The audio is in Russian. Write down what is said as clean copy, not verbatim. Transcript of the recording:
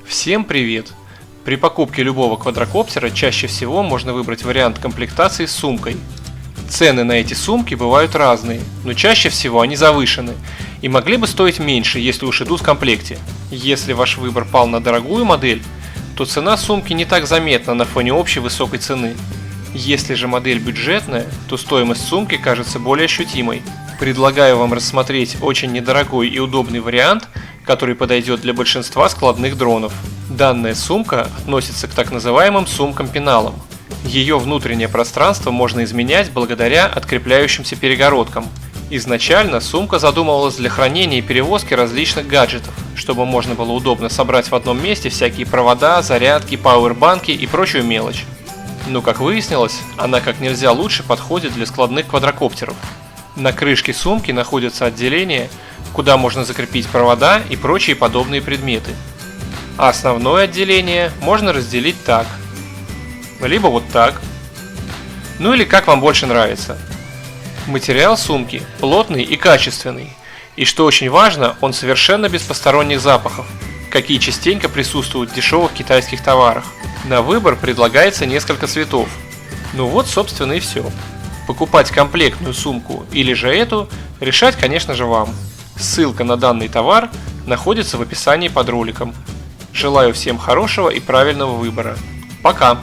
Всем привет! При покупке любого квадрокоптера чаще всего можно выбрать вариант комплектации с сумкой. Цены на эти сумки бывают разные, но чаще всего они завышены и могли бы стоить меньше, если уж идут в комплекте. Если ваш выбор пал на дорогую модель, то цена сумки не так заметна на фоне общей высокой цены. Если же модель бюджетная, то стоимость сумки кажется более ощутимой. Предлагаю вам рассмотреть очень недорогой и удобный вариант, который подойдет для большинства складных дронов. Данная сумка относится к так называемым сумкам-пеналам. Ее внутреннее пространство можно изменять благодаря открепляющимся перегородкам. Изначально сумка задумывалась для хранения и перевозки различных гаджетов, чтобы можно было удобно собрать в одном месте всякие провода, зарядки, пауэрбанки и прочую мелочь. Но, как выяснилось, она как нельзя лучше подходит для складных квадрокоптеров. На крышке сумки находится отделение, куда можно закрепить провода и прочие подобные предметы. А основное отделение можно разделить так, либо вот так, ну или как вам больше нравится. Материал сумки плотный и качественный, и что очень важно, он совершенно без посторонних запахов, какие частенько присутствуют в дешевых китайских товарах. На выбор предлагается несколько цветов. Ну вот, собственно, и все. Покупать комплектную сумку или же эту, решать, конечно же, вам. Ссылка на данный товар находится в описании под роликом. Желаю всем хорошего и правильного выбора. Пока!